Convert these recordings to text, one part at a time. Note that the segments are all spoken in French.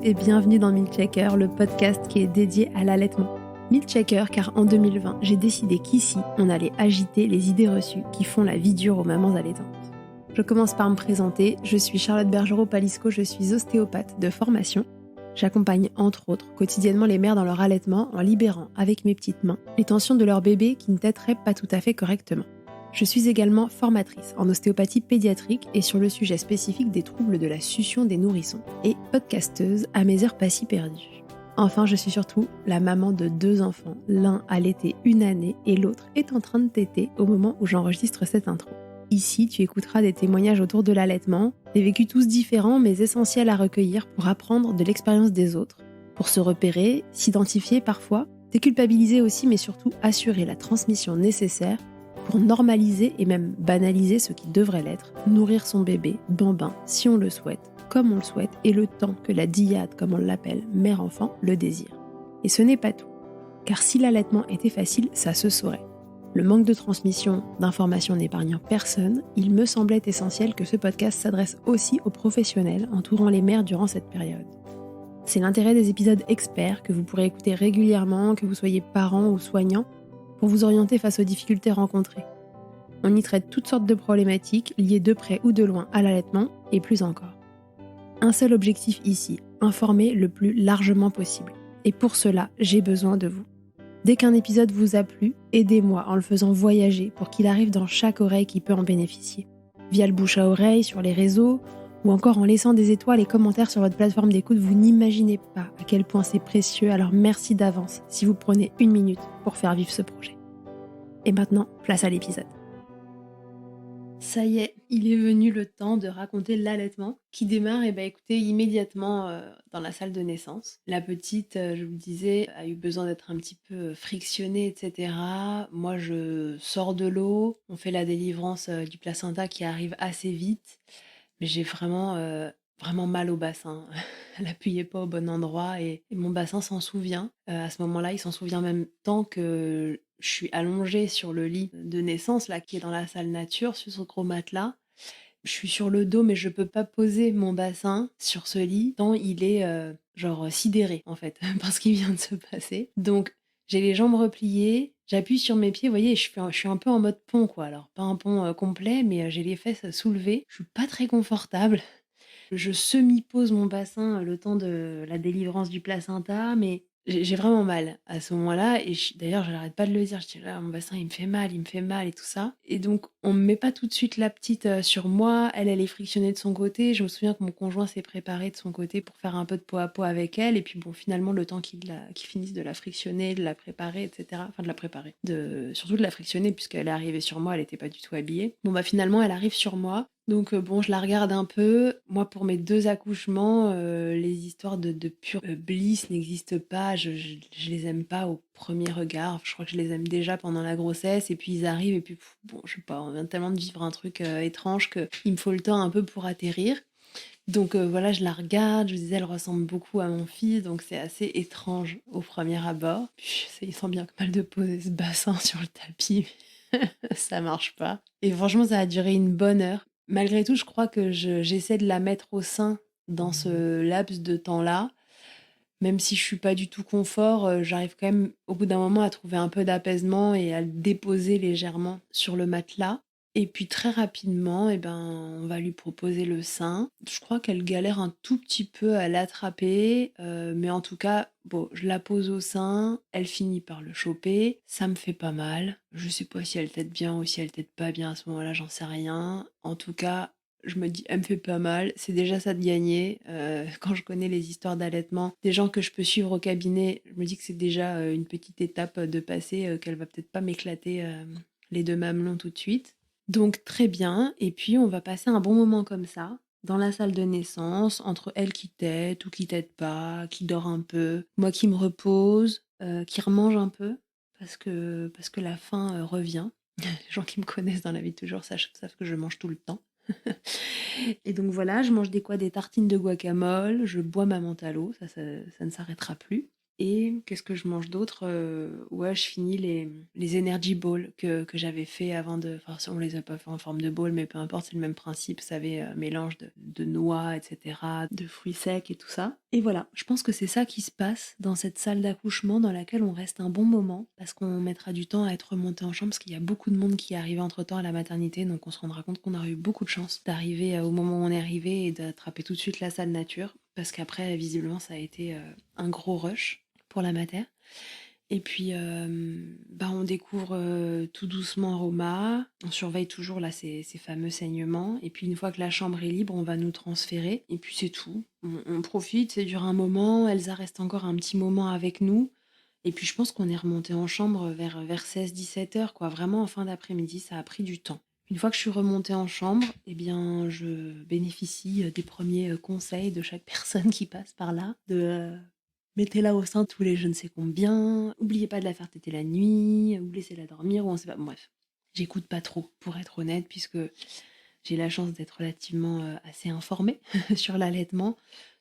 et bienvenue dans Milkshaker, le podcast qui est dédié à l'allaitement. Milkshaker car en 2020, j'ai décidé qu'ici, on allait agiter les idées reçues qui font la vie dure aux mamans allaitantes. Je commence par me présenter, je suis Charlotte Bergerot-Palisco, je suis ostéopathe de formation. J'accompagne entre autres quotidiennement les mères dans leur allaitement en libérant avec mes petites mains les tensions de leur bébé qui ne téteraient pas tout à fait correctement. Je suis également formatrice en ostéopathie pédiatrique et sur le sujet spécifique des troubles de la succion des nourrissons et podcasteuse à mes heures pas si perdues. Enfin, je suis surtout la maman de 2 enfants, l'un allaité 1 année et l'autre est en train de téter au moment où j'enregistre cette intro. Ici, tu écouteras des témoignages autour de l'allaitement, des vécus tous différents mais essentiels à recueillir pour apprendre de l'expérience des autres, pour se repérer, s'identifier parfois, déculpabiliser aussi mais surtout assurer la transmission nécessaire pour normaliser et même banaliser ce qui devrait l'être, nourrir son bébé, bambin, si on le souhaite, comme on le souhaite, et le temps que la dyade, comme on l'appelle, mère-enfant, le désire. Et ce n'est pas tout, car si l'allaitement était facile, ça se saurait. Le manque de transmission d'informations n'épargnant personne, il me semblait essentiel que ce podcast s'adresse aussi aux professionnels entourant les mères durant cette période. C'est l'intérêt des épisodes experts que vous pourrez écouter régulièrement, que vous soyez parent ou soignant, pour vous orienter face aux difficultés rencontrées. On y traite toutes sortes de problématiques liées de près ou de loin à l'allaitement et plus encore. Un seul objectif ici, informer le plus largement possible. Et pour cela, j'ai besoin de vous. Dès qu'un épisode vous a plu, aidez-moi en le faisant voyager pour qu'il arrive dans chaque oreille qui peut en bénéficier. Via le bouche à oreille, sur les réseaux, ou encore en laissant des étoiles et commentaires sur votre plateforme d'écoute, vous n'imaginez pas à quel point c'est précieux, alors merci d'avance si vous prenez 1 minute pour faire vivre ce projet. Et maintenant, place à l'épisode. Ça y est, il est venu le temps de raconter l'allaitement qui démarre écoutez, immédiatement dans la salle de naissance. La petite, je vous le disais, a eu besoin d'être un petit peu frictionnée, etc. Moi, je sors de l'eau, on fait la délivrance du placenta qui arrive assez vite, mais j'ai vraiment mal au bassin. Elle appuyait pas au bon endroit et mon bassin s'en souvient. À ce moment-là, il s'en souvient même tant que je suis allongée sur le lit de naissance, là, qui est dans la salle nature, sur ce gros matelas. Je suis sur le dos, mais je peux pas poser mon bassin sur ce lit tant il est sidéré, en fait, par ce qui vient de se passer. Donc, j'ai les jambes repliées, j'appuie sur mes pieds, vous voyez, je suis un peu en mode pont, quoi. Alors, pas un pont complet, mais j'ai les fesses soulevées. Je suis pas très confortable. Je semi-pose mon bassin le temps de la délivrance du placenta, mais j'ai vraiment mal à ce moment-là. Et d'ailleurs, je n'arrête pas de le dire. Je dis là, mon bassin, il me fait mal et tout ça. Et donc, on me met pas tout de suite la petite sur moi. Elle est frictionnée de son côté. Je me souviens que mon conjoint s'est préparé de son côté pour faire un peu de peau à peau avec elle. Et puis bon, finalement, le temps qu'il finisse de la frictionner, de la préparer, etc. Enfin, de la préparer. Surtout de la frictionner, puisqu'elle est arrivée sur moi, elle n'était pas du tout habillée. Bon, finalement, elle arrive sur moi. Donc je la regarde un peu. Moi, pour mes 2 accouchements, les histoires de pure bliss n'existent pas. Je les aime pas au premier regard. Je crois que je les aime déjà pendant la grossesse et puis ils arrivent et puis bon, je sais pas, on vient tellement de vivre un truc étrange qu'il me faut le temps un peu pour atterrir. Donc voilà, je la regarde, je vous disais, elle ressemble beaucoup à mon fils, donc c'est assez étrange au premier abord. Puis il sent bien que mal de poser ce bassin sur le tapis, ça marche pas. Et franchement, ça a duré une bonne heure. Malgré tout, je crois que j'essaie de la mettre au sein dans ce laps de temps-là. Même si je suis pas du tout confort, j'arrive quand même au bout d'un moment à trouver un peu d'apaisement et à le déposer légèrement sur le matelas. Et puis très rapidement, on va lui proposer le sein. Je crois qu'elle galère un tout petit peu à l'attraper, mais en tout cas, bon, je la pose au sein, elle finit par le choper, ça me fait pas mal. Je sais pas si elle tète bien ou si elle tète pas bien à ce moment-là, j'en sais rien. En tout cas, je me dis: «Elle me fait pas mal», c'est déjà ça de gagner. Quand je connais les histoires d'allaitement, des gens que je peux suivre au cabinet, je me dis que c'est déjà, une petite étape, de passer, qu'elle va peut-être pas m'éclater, les 2 mamelons tout de suite. Donc très bien et puis on va passer un bon moment comme ça, dans la salle de naissance, entre elle qui tète ou qui tète pas, qui dort un peu, moi qui me repose, qui remange un peu parce que la faim, revient. Les gens qui me connaissent dans la vie de tous les jours savent que je mange tout le temps. Et donc voilà, je mange des tartines de guacamole, je bois ma menthe à l'eau, ça ne s'arrêtera plus. Et qu'est-ce que je mange d'autre? Ouais, je finis les energy balls que j'avais fait avant de enfin, on les a pas fait en forme de ball, mais peu importe, c'est le même principe, vous savez, mélange de noix et cetera, de fruits secs et tout ça. Et voilà, je pense que c'est ça qui se passe dans cette salle d'accouchement dans laquelle on reste un bon moment, parce qu'on mettra du temps à être remonté en chambre, parce qu'il y a beaucoup de monde qui est arrivé entre-temps à la maternité, donc on se rendra compte qu'on a eu beaucoup de chance d'arriver, au moment où on est arrivé et d'attraper tout de suite la salle nature, parce qu'après visiblement ça a été, un gros rush pour la mater. Et puis, on découvre tout doucement Roma. On surveille toujours là ces fameux saignements. Et puis une fois que la chambre est libre, on va nous transférer. Et puis c'est tout. On profite, ça dure un moment. Elsa reste encore un petit moment avec nous. Et puis je pense qu'on est remonté en chambre vers 16-17 heures, quoi. Vraiment en fin d'après-midi, ça a pris du temps. Une fois que je suis remontée en chambre, eh bien, je bénéficie des premiers conseils de chaque personne qui passe par là, de mettez-la au sein tous les je ne sais combien, oubliez pas de la faire téter la nuit, ou laissez-la dormir, ou on sait pas. Bon, bref, j'écoute pas trop, pour être honnête, puisque j'ai la chance d'être relativement assez informée sur l'allaitement.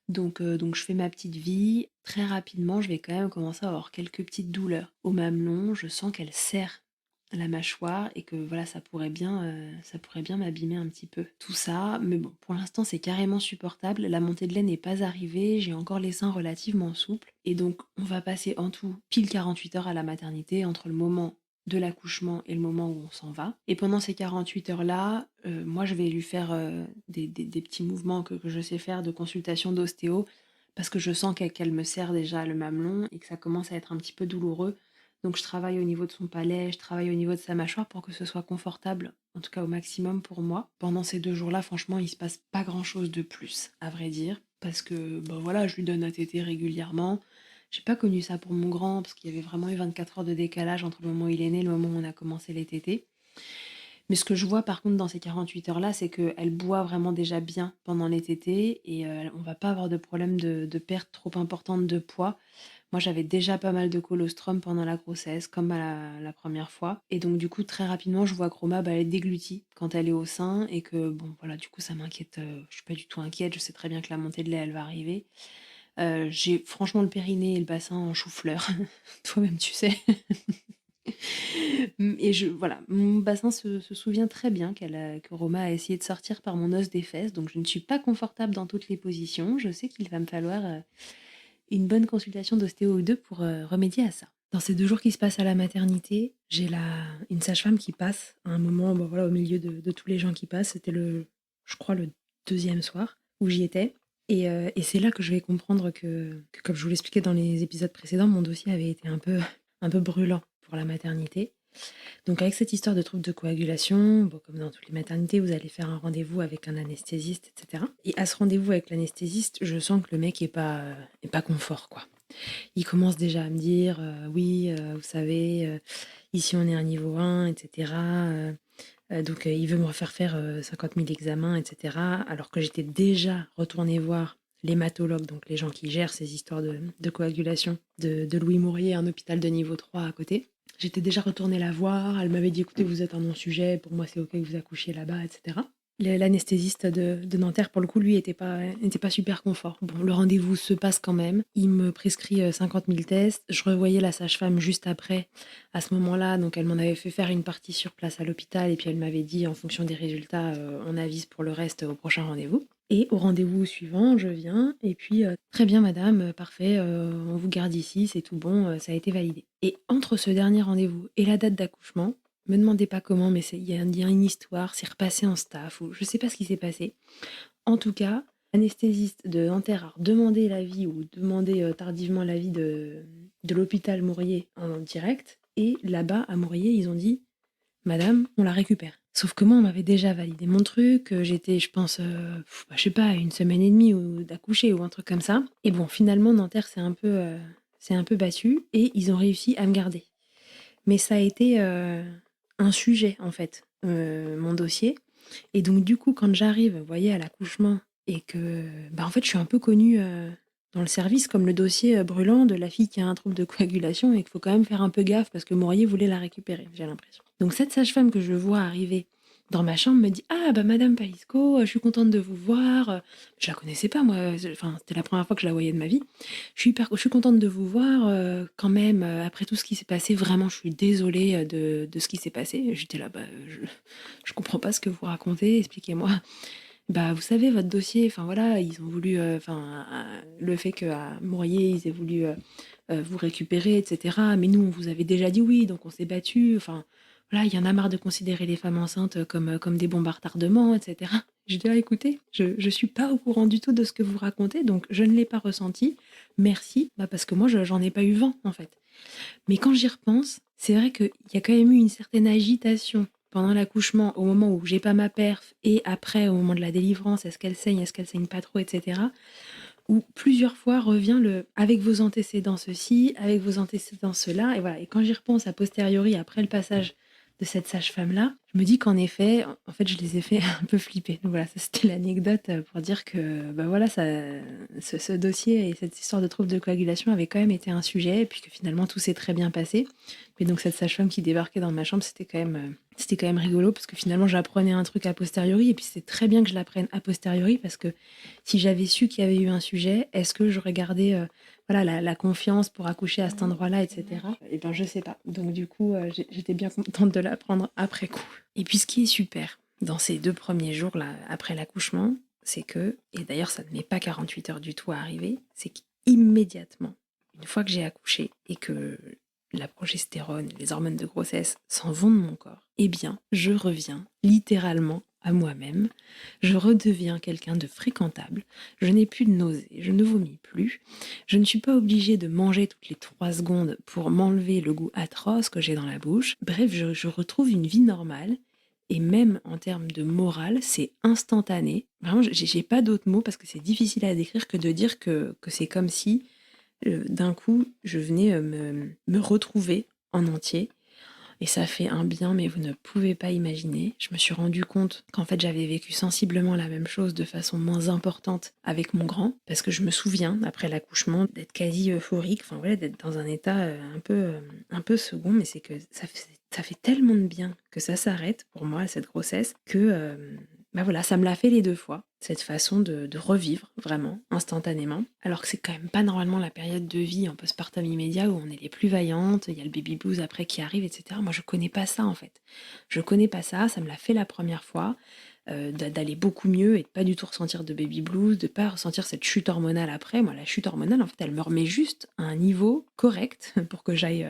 Donc je fais ma petite vie. Très rapidement, je vais quand même commencer à avoir quelques petites douleurs au mamelon. Je sens qu'elle serre la mâchoire et que voilà, ça pourrait bien m'abîmer un petit peu. Tout ça, mais bon, pour l'instant, c'est carrément supportable. La montée de lait n'est pas arrivée. J'ai encore les seins relativement souples. Et donc, on va passer en tout pile 48 heures à la maternité entre le moment de l'accouchement et le moment où on s'en va. Et pendant ces 48 heures-là, moi, je vais lui faire des petits mouvements que je sais faire de consultation d'ostéo parce que je sens qu'elle me serre déjà le mamelon et que ça commence à être un petit peu douloureux. Donc, je travaille au niveau de son palais, je travaille au niveau de sa mâchoire pour que ce soit confortable, en tout cas au maximum pour moi. Pendant ces 2 jours-là, franchement, il se passe pas grand-chose de plus, à vrai dire, parce que, voilà, je lui donne à téter régulièrement. J'ai pas connu ça pour mon grand, parce qu'il y avait vraiment eu 24 heures de décalage entre le moment où il est né et le moment où on a commencé les tétés. Mais ce que je vois par contre dans ces 48 heures-là, c'est qu'elle boit vraiment déjà bien pendant les tétés et on va pas avoir de problème de perte trop importante de poids. Moi, j'avais déjà pas mal de colostrum pendant la grossesse, comme à la première fois. Et donc, du coup, très rapidement, je vois que Roma, elle déglutit quand elle est au sein et que, bon, voilà, du coup, ça m'inquiète. Je suis pas du tout inquiète. Je sais très bien que la montée de lait, elle va arriver. J'ai franchement le périnée et le bassin en chou-fleur. Toi-même, tu sais. Et voilà, mon bassin se souvient très bien que Roma a essayé de sortir par mon os des fesses, donc je ne suis pas confortable dans toutes les positions. Je sais qu'il va me falloir une bonne consultation d'ostéo ou deux pour remédier à ça. Dans ces 2 jours qui se passent à la maternité, j'ai une sage-femme qui passe à un moment, voilà, au milieu de tous les gens qui passent. C'était je crois, le deuxième soir où j'y étais. Et c'est là que je vais comprendre que, comme je vous l'expliquais dans les épisodes précédents, mon dossier avait été un peu brûlant pour la maternité. Donc avec cette histoire de troubles de coagulation, comme dans toutes les maternités, vous allez faire un rendez-vous avec un anesthésiste, etc. Et à ce rendez-vous avec l'anesthésiste, je sens que le mec est pas confort, quoi. Il commence déjà à me dire, oui, vous savez, ici on est à niveau 1, etc. Donc il veut me refaire faire 50 000 examens, etc. Alors que j'étais déjà retournée voir l'hématologue, donc les gens qui gèrent ces histoires de coagulation, de Louis Mourier, un hôpital de niveau 3 à côté. J'étais déjà retournée la voir, elle m'avait dit écoutez, vous êtes un non-sujet, pour moi c'est ok que vous accouchiez là-bas, etc. L'anesthésiste de Nanterre, pour le coup, lui, était pas super confort. Bon, le rendez-vous se passe quand même. Il me prescrit 50 000 tests. Je revoyais la sage-femme juste après, à ce moment-là. Donc, elle m'en avait fait faire une partie sur place à l'hôpital. Et puis, elle m'avait dit, en fonction des résultats, on avise pour le reste au prochain rendez-vous. Et au rendez-vous suivant, je viens. Et puis, très bien, madame, parfait, on vous garde ici, c'est tout bon, ça a été validé. Et entre ce dernier rendez-vous et la date d'accouchement, me demandez pas comment, mais il y a une histoire, c'est repassé en staff, ou je sais pas ce qui s'est passé. En tout cas, l'anesthésiste de Nanterre a demandé l'avis ou demandé tardivement l'avis de l'hôpital Mourier en direct. Et là-bas, à Mourier, ils ont dit madame, on la récupère. Sauf que moi, on m'avait déjà validé mon truc. J'étais, je pense, je sais pas, 1 semaine et demie d'accoucher ou un truc comme ça. Et bon, finalement, Nanterre c'est un peu battu et ils ont réussi à me garder. Mais ça a été un sujet, en fait, mon dossier. Et donc, du coup, quand j'arrive, vous voyez, à l'accouchement et que, en fait, je suis un peu connue dans le service comme le dossier brûlant de la fille qui a un trouble de coagulation et qu'il faut quand même faire un peu gaffe parce que Morier voulait la récupérer, j'ai l'impression. Donc, cette sage-femme que je vois arriver dans ma chambre me dit: «Ah bah Madame Palisco, je suis contente de vous voir», je la connaissais pas moi, enfin c'était la première fois que je la voyais de ma vie. Je suis contente de vous voir, quand même, après tout ce qui s'est passé, vraiment je suis désolée, de ce qui s'est passé». J'étais là: «Bah, je comprends pas ce que vous racontez, expliquez-moi». Bah, vous savez votre dossier, enfin voilà, ils ont voulu, enfin, le fait qu'à Mourier, ils aient voulu, vous récupérer et cetera. Mais nous, on vous avait déjà dit oui, donc on s'est battus. Enfin, voilà, il y en a marre de considérer les femmes enceintes comme des bombes à retardement, et cetera. J'ai dit: «Ah écoutez, je suis pas au courant du tout de ce que vous racontez, donc je ne l'ai pas ressenti. Merci». Bah, parce que moi, j'en ai pas eu vent, en fait. Mais quand j'y repense, c'est vrai qu'il y a quand même eu une certaine agitation pendant l'accouchement, au moment où j'ai pas ma perf, et après, au moment de la délivrance, est-ce qu'elle saigne pas trop, etc. Où plusieurs fois revient le avec vos antécédents ceci, avec vos antécédents cela, et voilà. Et quand j'y repense a posteriori, après le passage de cette sage-femme-là, je me dis qu'en effet, en fait, je les ai fait un peu flipper. Donc voilà, ça c'était l'anecdote pour dire que bah voilà, ce dossier et cette histoire de trouble de coagulation avait quand même été un sujet, et puis que finalement tout s'est très bien passé. Mais donc cette sage-femme qui débarquait dans ma chambre, c'était quand même rigolo parce que finalement j'apprenais un truc a posteriori, et puis c'est très bien que je l'apprenne a posteriori parce que si j'avais su qu'il y avait eu un sujet, est-ce que j'aurais gardé voilà, la confiance pour accoucher à cet endroit-là, etc. Eh bien, je sais pas. Donc, du coup, j'étais bien contente de l'apprendre après coup. Et puis, ce qui est super dans ces 2 premiers jours là, après l'accouchement, c'est que, et d'ailleurs, ça ne met pas 48 heures du tout à arriver, c'est qu'immédiatement, une fois que j'ai accouché et que la progestérone, les hormones de grossesse s'en vont de mon corps, eh bien, je reviens littéralement à moi-même. Je redeviens quelqu'un de fréquentable. Je n'ai plus de nausées, je ne vomis plus. Je ne suis pas obligée de manger toutes les 3 secondes pour m'enlever le goût atroce que j'ai dans la bouche. Bref, je retrouve une vie normale. Et même en termes de morale, c'est instantané. Vraiment, j'ai pas d'autres mots parce que c'est difficile à décrire que de dire que c'est comme si d'un coup, je venais me retrouver en entier. Et ça fait un bien, mais vous ne pouvez pas imaginer. Je me suis rendu compte qu'en fait, j'avais vécu sensiblement la même chose de façon moins importante avec mon grand, parce que je me souviens, après l'accouchement, d'être quasi euphorique, enfin voilà, d'être dans un état un peu second, mais c'est que ça fait tellement de bien que ça s'arrête pour moi, cette grossesse, que bah voilà, ça me l'a fait les 2 fois, cette façon de revivre vraiment, instantanément. Alors que c'est quand même pas normalement la période de vie en postpartum immédiat où on est les plus vaillantes, il y a le baby blues après qui arrive, etc. Moi, je connais pas ça en fait. Je connais pas ça, ça me l'a fait la première fois, d'aller beaucoup mieux et de pas du tout ressentir de baby blues, de pas ressentir cette chute hormonale après. Moi, la chute hormonale, en fait, elle me remet juste à un niveau correct pour que j'aille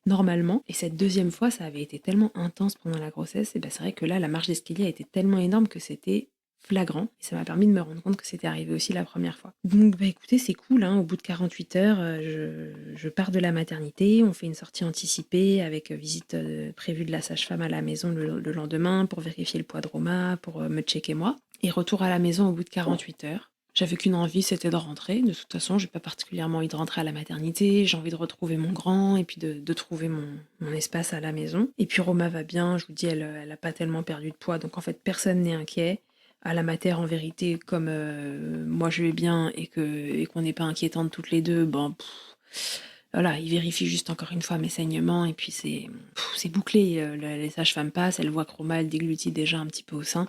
normalement. Et cette deuxième fois, ça avait été tellement intense pendant la grossesse, et ben c'est vrai que là, la marche d'escalier a été tellement énorme que c'était flagrant, et ça m'a permis de me rendre compte que c'était arrivé aussi la première fois. Donc bah écoutez, c'est cool, hein, au bout de 48 heures, je pars de la maternité, on fait une sortie anticipée avec visite prévue de la sage-femme à la maison le lendemain pour vérifier le poids de Roma, pour me checker moi. Et retour à la maison au bout de 48 heures. J'avais qu'une envie, c'était de rentrer. De toute façon, j'ai pas particulièrement envie de rentrer à la maternité. J'ai envie de retrouver mon grand et puis de trouver mon espace à la maison. Et puis Roma va bien, je vous dis, elle a pas tellement perdu de poids. Donc en fait, personne n'est inquiet. À la mater, en vérité, comme moi je vais bien et qu'on n'est pas inquiétantes toutes les deux, bon, voilà, il vérifie juste encore une fois mes saignements et puis c'est bouclé. Les sages-femmes passent, elles voient que Roma, elle déglutit déjà un petit peu au sein,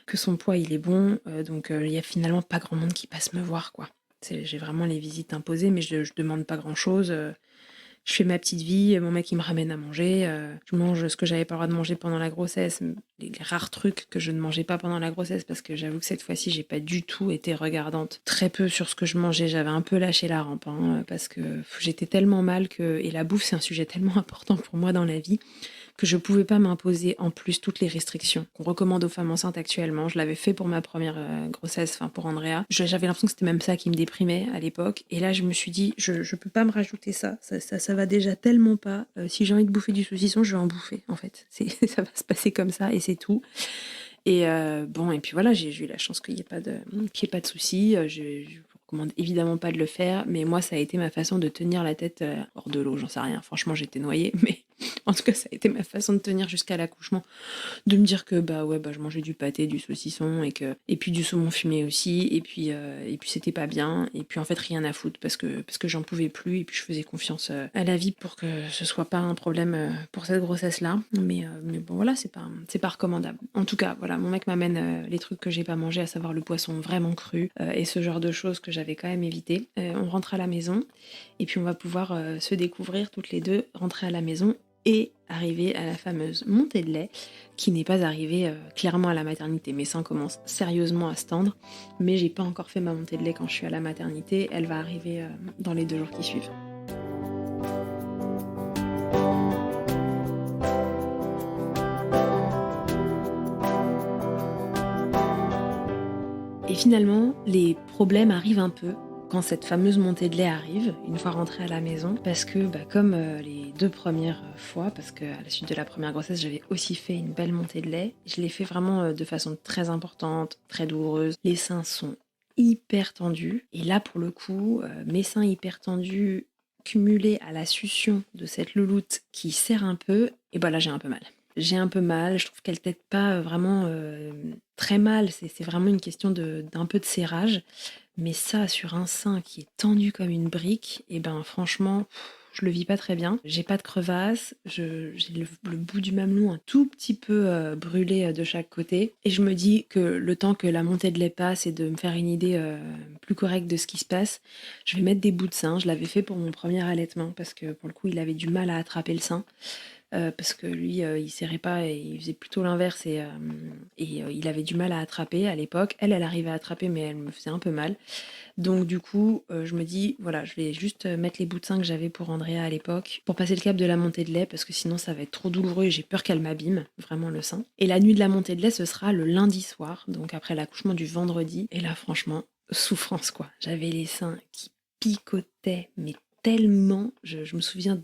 que son poids il est bon, donc il y a finalement pas grand monde qui passe me voir, quoi. J'ai vraiment les visites imposées, mais je demande pas grand chose. Je fais ma petite vie, mon mec il me ramène à manger, je mange ce que j'avais pas le droit de manger pendant la grossesse, les rares trucs que je ne mangeais pas pendant la grossesse, parce que j'avoue que cette fois-ci j'ai pas du tout été regardante. Très peu sur ce que je mangeais, j'avais un peu lâché la rampe, hein, parce que j'étais tellement mal et la bouffe c'est un sujet tellement important pour moi dans la vie, que je pouvais pas m'imposer en plus toutes les restrictions qu'on recommande aux femmes enceintes actuellement. Je l'avais fait pour ma première grossesse, enfin pour Andrea. J'avais l'impression que c'était même ça qui me déprimait à l'époque. Et là, je me suis dit, je peux pas me rajouter ça. Ça va déjà tellement pas. Si j'ai envie de bouffer du saucisson, je vais en bouffer, en fait. Ça va se passer comme ça et c'est tout. Et bon, et puis voilà, j'ai eu la chance qu'il n'y ait pas de soucis. Je vous recommande évidemment pas de le faire, mais moi, ça a été ma façon de tenir la tête hors de l'eau. J'en sais rien. Franchement, j'étais noyée, mais En tout cas, ça a été ma façon de tenir jusqu'à l'accouchement, de me dire que je mangeais du pâté, du saucisson et puis du saumon fumé aussi et puis c'était pas bien et puis en fait rien à foutre parce que j'en pouvais plus et puis je faisais confiance à la vie pour que ce soit pas un problème pour cette grossesse-là. Mais bon voilà, c'est pas recommandable. En tout cas, voilà, mon mec m'amène les trucs que j'ai pas mangé, à savoir le poisson vraiment cru et ce genre de choses que j'avais quand même évité. On rentre à la maison et puis on va pouvoir se découvrir toutes les deux, rentrer à la maison et arriver à la fameuse montée de lait qui n'est pas arrivée clairement à la maternité. Mes seins commencent sérieusement à se tendre, mais j'ai pas encore fait ma montée de lait quand je suis à la maternité. Elle va arriver dans les 2 jours qui suivent. Et finalement, les problèmes arrivent un peu quand cette fameuse montée de lait arrive, une fois rentrée à la maison, parce que comme les 2 premières fois, parce qu'à la suite de la première grossesse, j'avais aussi fait une belle montée de lait, je l'ai fait vraiment de façon très importante, très douloureuse. Les seins sont hyper tendus, et là pour le coup, mes seins hyper tendus, cumulés à la succion de cette louloute qui serre un peu, et là j'ai un peu mal. J'ai un peu mal, je trouve qu'elle t'aide pas vraiment très mal, c'est vraiment une question d'un peu de serrage. Mais ça, sur un sein qui est tendu comme une brique, franchement, je le vis pas très bien. J'ai pas de crevasse, j'ai le bout du mamelon un tout petit peu brûlé de chaque côté. Et je me dis que le temps que la montée de lait passe et de me faire une idée plus correcte de ce qui se passe, je vais mettre des bouts de sein. Je l'avais fait pour mon premier allaitement parce que pour le coup, il avait du mal à attraper le sein. Parce que lui, il serrait pas et il faisait plutôt l'inverse et il avait du mal à attraper à l'époque. Elle arrivait à attraper, mais elle me faisait un peu mal. Donc du coup, je me dis, voilà, je vais juste mettre les bouts de sein que j'avais pour Andrea à l'époque, pour passer le cap de la montée de lait, parce que sinon ça va être trop douloureux et j'ai peur qu'elle m'abîme, vraiment le sein. Et la nuit de la montée de lait, ce sera le lundi soir, donc après l'accouchement du vendredi. Et là, franchement, souffrance quoi. J'avais les seins qui picotaient, mais tellement, je me souviens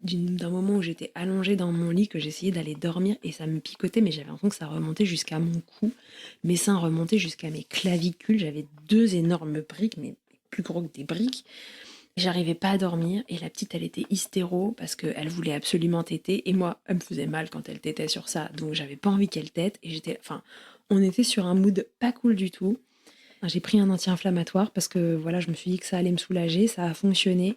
d'un moment où j'étais allongée dans mon lit, que j'essayais d'aller dormir et ça me picotait, mais j'avais l'impression que ça remontait jusqu'à mon cou. Mes seins remontaient jusqu'à mes clavicules. J'avais 2 énormes briques, mais plus gros que des briques. J'arrivais pas à dormir et la petite, elle était hystéro parce qu'elle voulait absolument téter et moi, elle me faisait mal quand elle tétait sur ça. Donc j'avais pas envie qu'elle tète et on était sur un mood pas cool du tout. J'ai pris un anti-inflammatoire parce que voilà, je me suis dit que ça allait me soulager, ça a fonctionné.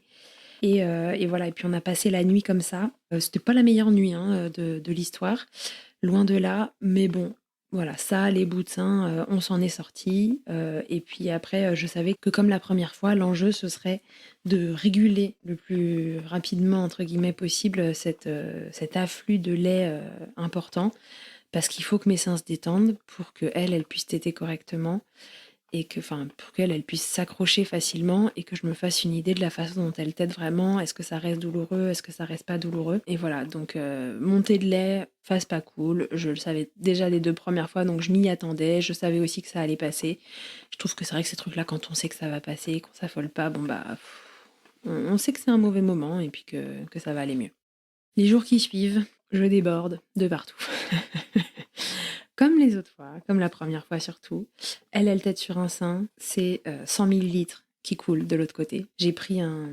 Et voilà, et puis on a passé la nuit comme ça. C'était pas la meilleure nuit de l'histoire, loin de là, mais bon, voilà, ça, les bouts de sein, on s'en est sortis. Et puis après, je savais que comme la première fois, l'enjeu, ce serait de réguler le plus rapidement, entre guillemets, possible cet afflux de lait important, parce qu'il faut que mes seins se détendent pour qu'elle, elle puisse téter correctement et pour qu'elle elle puisse s'accrocher facilement et que je me fasse une idée de la façon dont elle t'aide vraiment. Est-ce que ça reste douloureux? Est-ce que ça reste pas douloureux? Et voilà, donc montée de lait, phase pas cool. Je le savais déjà les 2 premières fois, donc je m'y attendais. Je savais aussi que ça allait passer. Je trouve que c'est vrai que ces trucs-là, quand on sait que ça va passer, qu'on s'affole pas, on sait que c'est un mauvais moment et puis que ça va aller mieux. Les jours qui suivent, je déborde de partout. Comme les autres fois, comme la première fois surtout. Elle tète sur un sein, c'est 100 millilitres qui coulent de l'autre côté. J'ai pris un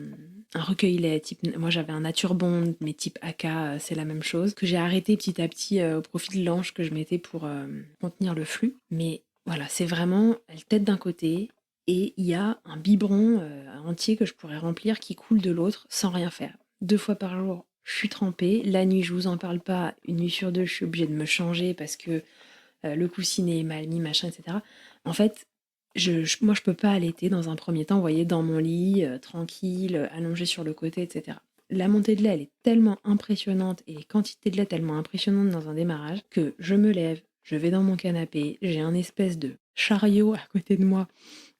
recueil-lait type... Moi j'avais un Naturebond, mais type AK, c'est la même chose, que j'ai arrêté petit à petit au profit de l'ange que je mettais pour contenir le flux. Mais voilà, c'est vraiment... Elle tète d'un côté, et il y a un biberon entier que je pourrais remplir qui coule de l'autre sans rien faire. 2 fois par jour, je suis trempée. La nuit, je vous en parle pas. Une nuit sur 2, je suis obligée de me changer parce que le coussinet est mal mis, machin, etc. En fait, moi, je peux pas allaiter dans un premier temps, vous voyez, dans mon lit, tranquille, allongée sur le côté, etc. La montée de lait, elle est tellement impressionnante et les quantités de lait tellement impressionnantes dans un démarrage que je me lève, je vais dans mon canapé, j'ai un espèce de chariot à côté de moi,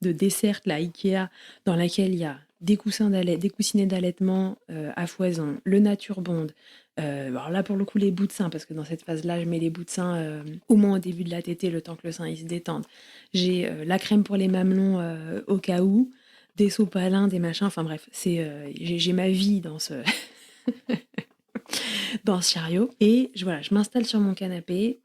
de dessert, la Ikea, dans laquelle il y a des coussinets d'allaitement à foison, le Naturebond. Alors là, pour le coup, les bouts de sein, parce que dans cette phase-là, je mets les bouts de sein au moins au début de la tétée, le temps que le sein il se détende. J'ai la crème pour les mamelons au cas où, des sopalins, des machins, enfin bref, j'ai ma vie dans ce, dans ce chariot. Et voilà, je m'installe sur mon canapé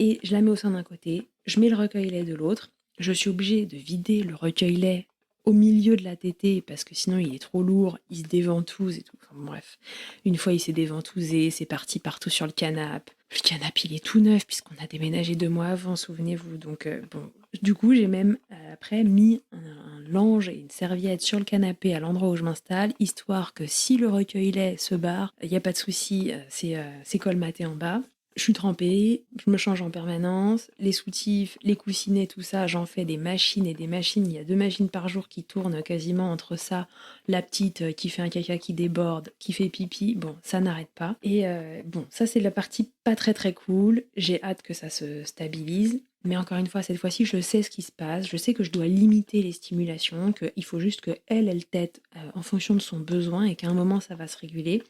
et je la mets au sein d'un côté, je mets le recueil-lait de l'autre. Je suis obligée de vider le recueil-lait au milieu de la tétée parce que sinon il est trop lourd, il se déventouse et tout. Enfin, bref, une fois il s'est déventousé, c'est parti partout sur le canapé. Le canapé il est tout neuf puisqu'on a déménagé 2 mois avant, souvenez-vous. Donc bon, du coup j'ai même après mis un linge et une serviette sur le canapé à l'endroit où je m'installe, histoire que si le recueil-lait se barre, il n'y a pas de souci, c'est colmaté en bas. Je suis trempée, je me change en permanence, les soutifs, les coussinets, tout ça, j'en fais des machines et des machines. Il y a 2 machines par jour qui tournent quasiment entre ça, la petite qui fait un caca qui déborde, qui fait pipi, bon, ça n'arrête pas. Et bon, ça c'est la partie pas très très cool, j'ai hâte que ça se stabilise. Mais encore une fois, cette fois-ci, je sais ce qui se passe, je sais que je dois limiter les stimulations, qu'il faut juste qu'elle tète en fonction de son besoin et qu'à un moment ça va se réguler.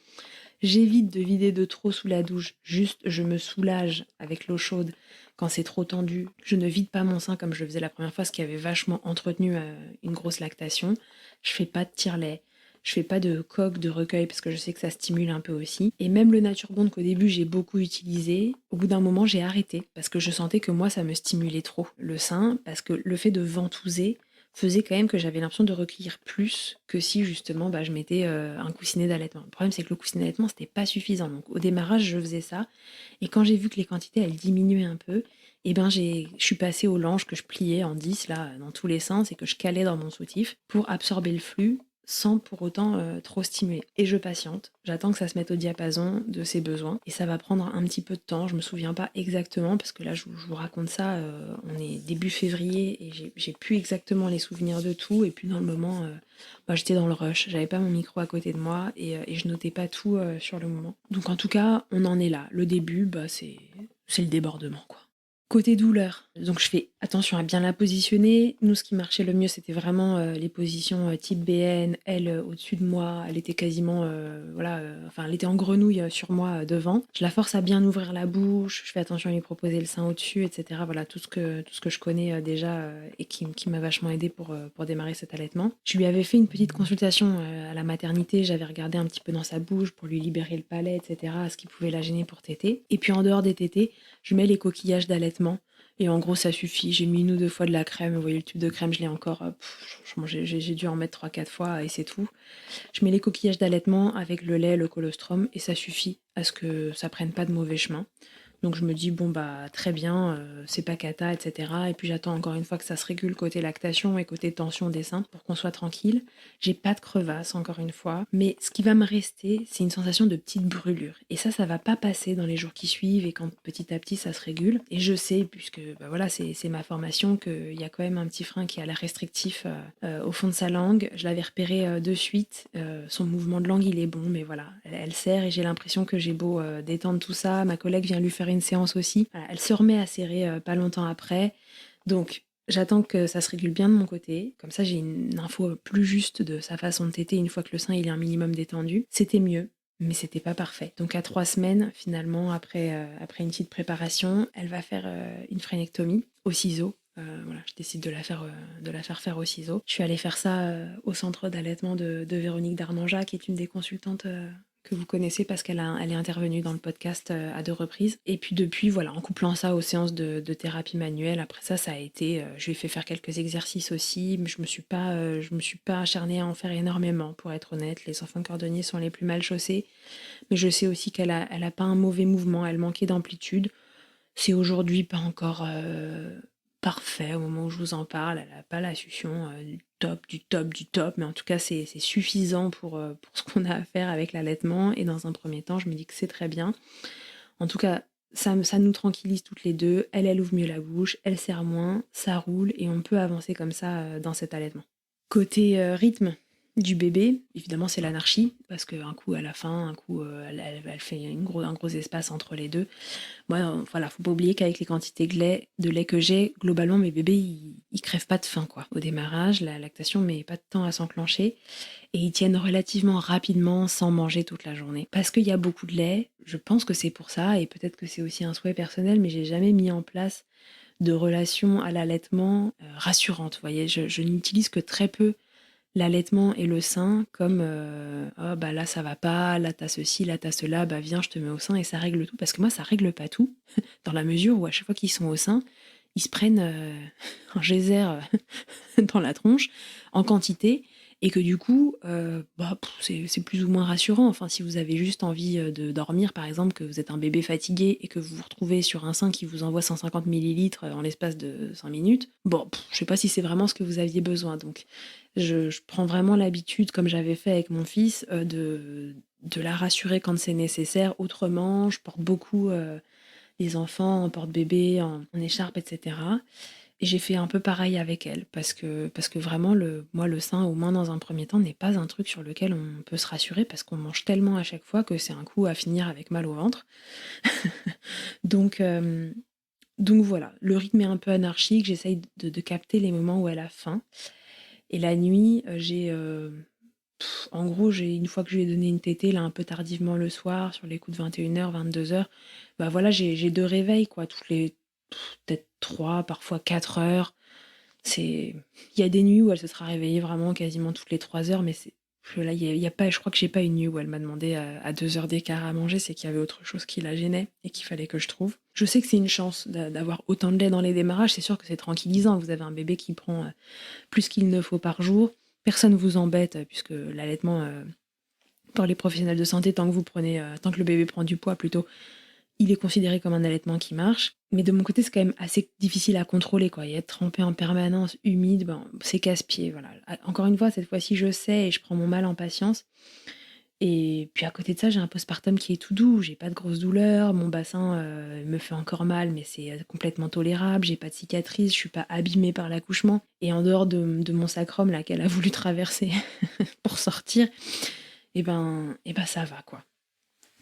J'évite de vider de trop sous la douche, juste je me soulage avec l'eau chaude quand c'est trop tendu. Je ne vide pas mon sein comme je le faisais la première fois, ce qui avait vachement entretenu une grosse lactation. Je fais pas de tire-lait, je fais pas de coque de recueil parce que je sais que ça stimule un peu aussi. Et même le Nature Bond qu'au début j'ai beaucoup utilisé, au bout d'un moment j'ai arrêté parce que je sentais que moi ça me stimulait trop le sein, parce que le fait de ventouser faisait quand même que j'avais l'impression de recueillir plus que si justement je mettais un coussinet d'allaitement. Le problème c'est que le coussinet d'allaitement c'était pas suffisant. Donc au démarrage je faisais ça et quand j'ai vu que les quantités elles diminuaient un peu, je suis passée au linge que je pliais en 10 là dans tous les sens et que je calais dans mon soutif pour absorber le flux sans pour autant trop stimuler. Et je patiente, j'attends que ça se mette au diapason de ses besoins et ça va prendre un petit peu de temps, je me souviens pas exactement parce que là je vous raconte ça, on est début février et j'ai plus exactement les souvenirs de tout et puis dans le moment, j'étais dans le rush, j'avais pas mon micro à côté de moi et je notais pas tout sur le moment. Donc en tout cas, on en est là, le début, c'est le débordement quoi. Côté douleur, donc je fais attention à bien la positionner. Nous, ce qui marchait le mieux, c'était vraiment les positions type BN. Elle, au-dessus de moi, elle était quasiment, elle était en grenouille sur moi devant. Je la force à bien ouvrir la bouche. Je fais attention à lui proposer le sein au-dessus, etc. Voilà, tout ce que je connais déjà et qui m'a vachement aidé pour démarrer cet allaitement. Je lui avais fait une petite consultation à la maternité. J'avais regardé un petit peu dans sa bouche pour lui libérer le palais, etc. Ce qui pouvait la gêner pour téter. Et puis en dehors des tétés, je mets les coquillages d'allaitement et en gros ça suffit. J'ai mis 1 ou 2 fois de la crème, vous voyez le tube de crème je l'ai encore, j'ai dû en mettre 3-4 fois et c'est tout. Je mets les coquillages d'allaitement avec le lait, le colostrum et ça suffit à ce que ça prenne pas de mauvais chemin. Donc je me dis très bien, c'est pas cata, etc. Et puis j'attends encore une fois que ça se régule côté lactation et côté tension des seins pour qu'on soit tranquille. J'ai pas de crevasse encore une fois, mais ce qui va me rester, c'est une sensation de petite brûlure. Et ça va pas passer dans les jours qui suivent et quand petit à petit ça se régule. Et je sais, puisque c'est ma formation, qu'il y a quand même un petit frein qui a l'air restrictif au fond de sa langue. Je l'avais repéré de suite. Son mouvement de langue il est bon, mais voilà, elle serre et j'ai l'impression que j'ai beau détendre tout ça. Ma collègue vient lui faire une séance aussi. Voilà, elle se remet à serrer pas longtemps après. Donc, j'attends que ça se régule bien de mon côté. Comme ça, j'ai une info plus juste de sa façon de téter une fois que le sein il est un minimum détendu. C'était mieux, mais c'était pas parfait. Donc, à 3 semaines, finalement, après une petite préparation, elle va faire une frénectomie au ciseau. Je décide de la faire faire au ciseau. Je suis allée faire ça au centre d'allaitement de Véronique Darnanja, qui est une des consultantes que vous connaissez parce qu'elle est intervenue dans le podcast à 2 reprises. Et puis depuis, voilà, en couplant ça aux séances de thérapie manuelle, après ça a été, je lui ai fait faire quelques exercices aussi, mais je me suis pas acharnée à en faire énormément, pour être honnête. Les enfants cordonniers sont les plus mal chaussés, mais je sais aussi elle a pas un mauvais mouvement, elle manquait d'amplitude. C'est aujourd'hui pas encore parfait au moment où je vous en parle, elle a pas la succion du top, mais en tout cas c'est suffisant pour ce qu'on a à faire avec l'allaitement et dans un premier temps je me dis que c'est très bien. En tout cas ça nous tranquillise toutes les deux, elle ouvre mieux la bouche, elle serre moins, ça roule et on peut avancer comme ça dans cet allaitement. Côté rythme du bébé, évidemment c'est l'anarchie, parce qu'un coup elle a faim, un coup elle fait un gros espace entre les deux. Moi, voilà, faut pas oublier qu'avec les quantités de lait que j'ai, globalement mes bébés ils crèvent pas de faim quoi. Au démarrage, la lactation met pas de temps à s'enclencher et ils tiennent relativement rapidement sans manger toute la journée. Parce qu'il y a beaucoup de lait, je pense que c'est pour ça et peut-être que c'est aussi un souhait personnel, mais j'ai jamais mis en place de relation à l'allaitement rassurante. Vous voyez, je n'utilise que très peu l'allaitement et le sein comme oh bah là ça va pas, là t'as ceci, là t'as cela, bah viens je te mets au sein et ça règle tout. Parce que moi ça règle pas tout, dans la mesure où à chaque fois qu'ils sont au sein, ils se prennent un geyser dans la tronche en quantité et que du coup, c'est plus ou moins rassurant. Enfin, si vous avez juste envie de dormir, par exemple, que vous êtes un bébé fatigué et que vous vous retrouvez sur un sein qui vous envoie 150 millilitres en l'espace de 5 minutes, je sais pas si c'est vraiment ce que vous aviez besoin. Donc, je prends vraiment l'habitude, comme j'avais fait avec mon fils, de la rassurer quand c'est nécessaire. Autrement, je porte beaucoup les enfants en porte-bébé, en écharpe, etc. Et j'ai fait un peu pareil avec elle, parce que vraiment, moi, le sein, au moins dans un premier temps, n'est pas un truc sur lequel on peut se rassurer, parce qu'on mange tellement à chaque fois que c'est un coup à finir avec mal au ventre. Donc, euh, donc voilà, le rythme est un peu anarchique, j'essaye de capter les moments où elle a faim. Et la nuit, en gros, une fois que je lui ai donné une tétée, là, un peu tardivement le soir, sur les coups de 21h, 22h, bah voilà, j'ai 2 réveils, quoi, toutes les peut-être 3, parfois 4 heures. Il y a des nuits où elle se sera réveillée vraiment quasiment toutes les 3 heures, mais là, il y a pas, je crois que j'ai pas une nuit où elle m'a demandé à 2 heures d'écart à manger, c'est qu'il y avait autre chose qui la gênait et qu'il fallait que je trouve. Je sais que c'est une chance d'avoir autant de lait dans les démarrages, c'est sûr que c'est tranquillisant, vous avez un bébé qui prend plus qu'il ne faut par jour, personne vous embête, puisque l'allaitement, pour les professionnels de santé, tant que le bébé prend du poids plutôt, il est considéré comme un allaitement qui marche. Mais de mon côté, c'est quand même assez difficile à contrôler, quoi. Et être trempé en permanence, humide, c'est casse-pied, voilà. Encore une fois, cette fois-ci, je sais et je prends mon mal en patience. Et puis à côté de ça, j'ai un postpartum qui est tout doux. J'ai pas de grosses douleurs, mon bassin me fait encore mal, mais c'est complètement tolérable. J'ai pas de cicatrices, je suis pas abîmée par l'accouchement. Et en dehors de mon sacrum là qu'elle a voulu traverser pour sortir, ça va, quoi.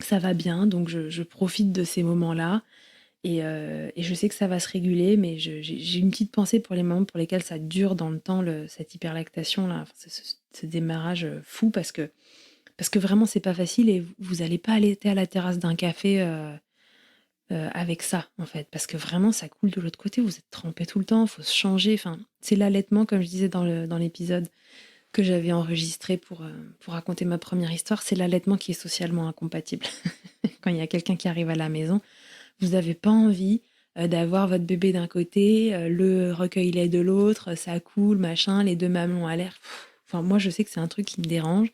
Ça va bien, donc je profite de ces moments-là. Et je sais que ça va se réguler, mais j'ai une petite pensée pour les moments pour lesquels ça dure dans le temps, cette hyperlactation là, enfin, ce démarrage fou, parce que vraiment c'est pas facile et vous allez pas allaiter à la terrasse d'un café avec ça, en fait, parce que vraiment ça coule de l'autre côté, vous êtes trempé tout le temps, faut se changer. Enfin, c'est l'allaitement, comme je disais dans l'épisode que j'avais enregistré pour raconter ma première histoire, c'est l'allaitement qui est socialement incompatible. Quand il y a quelqu'un qui arrive à la maison, vous n'avez pas envie d'avoir votre bébé d'un côté, le recueil-lait de l'autre, ça coule, machin, les deux mamelons à l'air. Enfin, moi, je sais que c'est un truc qui me dérange.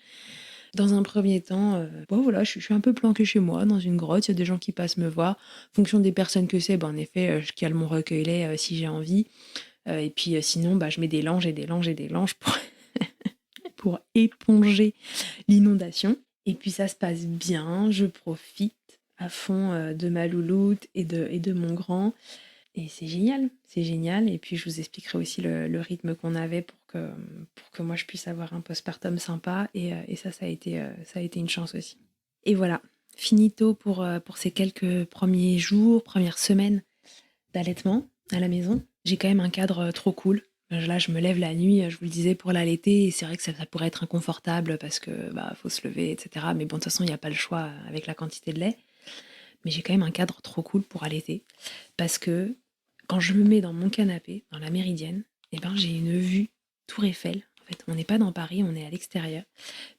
Dans un premier temps, voilà, je suis un peu planquée chez moi, dans une grotte, il y a des gens qui passent me voir. En fonction des personnes que c'est, en effet, je cale mon recueil-lait si j'ai envie. Et puis sinon, je mets des langes et des langes et des langes pour éponger l'inondation. Et puis ça se passe bien, je profite à fond de ma louloute et de mon grand. Et c'est génial, c'est génial. Et puis je vous expliquerai aussi le rythme qu'on avait pour que moi je puisse avoir un postpartum sympa. Et ça a été une chance aussi. Et voilà, finito pour ces quelques premiers jours, premières semaines d'allaitement à la maison. J'ai quand même un cadre trop cool. Là, je me lève la nuit, je vous le disais, pour l'allaiter, et c'est vrai que ça pourrait être inconfortable parce que faut se lever, etc. Mais bon, de toute façon, il n'y a pas le choix avec la quantité de lait. Mais j'ai quand même un cadre trop cool pour allaiter parce que quand je me mets dans mon canapé, dans la Méridienne, j'ai une vue Tour Eiffel. En fait, on n'est pas dans Paris, on est à l'extérieur,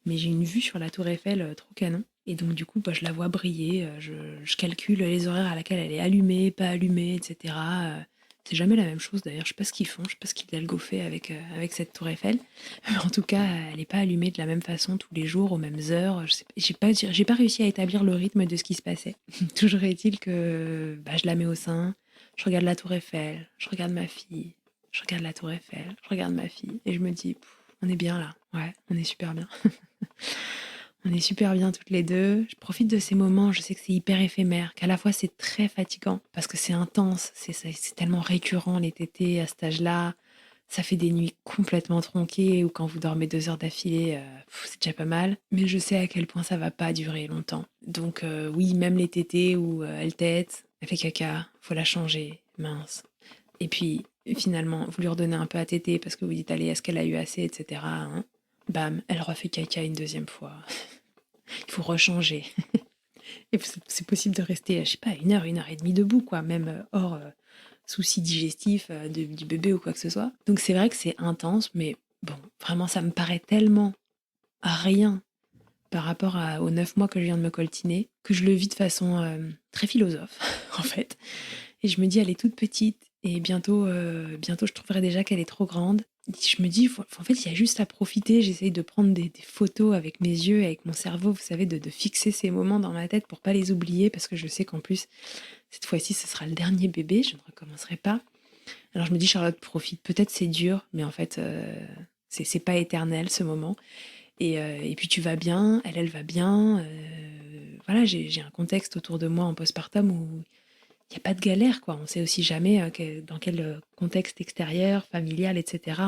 mais j'ai une vue sur la Tour Eiffel trop canon. Et donc du coup, je la vois briller, je calcule les horaires à laquelle elle est allumée, pas allumée, etc. C'est jamais la même chose d'ailleurs, je sais pas ce qu'ils font, je sais pas ce qu'ils Delgo fait avec cette Tour Eiffel. Mais en tout cas, elle n'est pas allumée de la même façon tous les jours, aux mêmes heures. Je sais j'ai pas réussi à établir le rythme de ce qui se passait. Toujours est-il que je la mets au sein, je regarde la Tour Eiffel, je regarde ma fille, je regarde la Tour Eiffel, je regarde ma fille, et je me dis, on est bien là, ouais, on est super bien. On est super bien toutes les deux. Je profite de ces moments, je sais que c'est hyper éphémère, qu'à la fois c'est très fatigant parce que c'est intense, c'est tellement récurrent les tétés à cet âge-là. Ça fait des nuits complètement tronquées ou quand vous dormez 2 heures d'affilée, c'est déjà pas mal. Mais je sais à quel point ça va pas durer longtemps. Donc oui, même les tétés où elle tète, elle fait caca, faut la changer, mince. Et puis finalement, vous lui redonnez un peu à téter parce que vous dites allez, est-ce qu'elle a eu assez, etc. Hein. Bam, elle refait caca une deuxième fois. Il faut rechanger. Et c'est possible de rester, je sais pas, une heure et demie debout, quoi, même hors soucis digestifs du bébé ou quoi que ce soit. Donc c'est vrai que c'est intense, mais bon, vraiment, ça me paraît tellement rien par rapport aux 9 mois que je viens de me coltiner, que je le vis de façon très philosophe, en fait. Et je me dis, elle est toute petite, Et bientôt, je trouverai déjà qu'elle est trop grande. Je me dis, en fait, il y a juste à profiter. J'essaye de prendre des photos avec mes yeux, avec mon cerveau, vous savez, de fixer ces moments dans ma tête pour pas les oublier, parce que je sais qu'en plus, cette fois-ci, ce sera le dernier bébé, je ne recommencerai pas. Alors je me dis, Charlotte, profite. Peut-être c'est dur, mais en fait, c'est pas éternel ce moment. Et puis tu vas bien, elle va bien. Voilà, j'ai un contexte autour de moi en postpartum où il n'y a pas de galère, quoi. On sait aussi jamais dans quel contexte extérieur, familial, etc.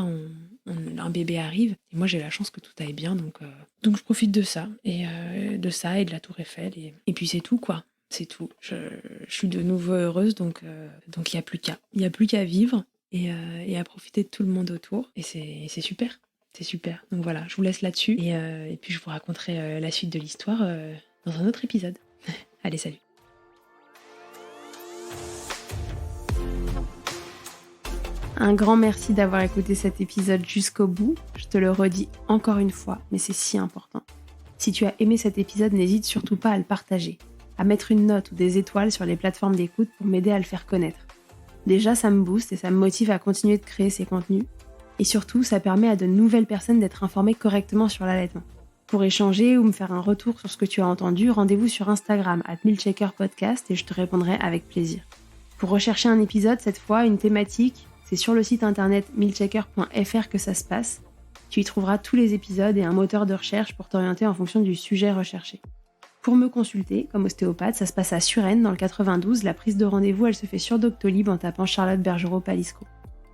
un bébé arrive. Et moi, j'ai la chance que tout aille bien, donc je profite de ça, et de la Tour Eiffel. Et puis c'est tout, quoi. C'est tout. Je suis de nouveau heureuse, donc il n'y a plus qu'à. Il n'y a plus qu'à vivre et à profiter de tout le monde autour. Et c'est super. C'est super. Donc voilà, je vous laisse là-dessus. Et puis je vous raconterai la suite de l'histoire dans un autre épisode. Allez, salut. Un grand merci d'avoir écouté cet épisode jusqu'au bout. Je te le redis encore une fois, mais c'est si important. Si tu as aimé cet épisode, n'hésite surtout pas à le partager, à mettre une note ou des étoiles sur les plateformes d'écoute pour m'aider à le faire connaître. Déjà, ça me booste et ça me motive à continuer de créer ces contenus. Et surtout, ça permet à de nouvelles personnes d'être informées correctement sur l'allaitement. Pour échanger ou me faire un retour sur ce que tu as entendu, rendez-vous sur Instagram @milcheckerpodcast et je te répondrai avec plaisir. Pour rechercher un épisode, cette fois, une thématique, c'est sur le site internet milchecker.fr que ça se passe. Tu y trouveras tous les épisodes et un moteur de recherche pour t'orienter en fonction du sujet recherché. Pour me consulter, comme ostéopathe, ça se passe à Suresnes, dans le 92. La prise de rendez-vous, elle se fait sur Doctolib en tapant Charlotte Bergerot-Palisco.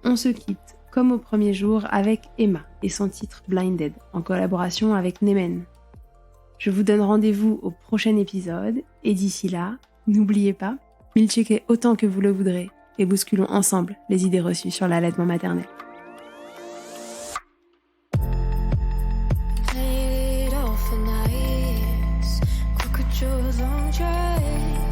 On se quitte, comme au premier jour, avec Emma et son titre Blinded, en collaboration avec Nemen. Je vous donne rendez-vous au prochain épisode, et d'ici là, n'oubliez pas, milcheckez autant que vous le voudrez, et bousculons ensemble les idées reçues sur l'allaitement maternel. Long drive,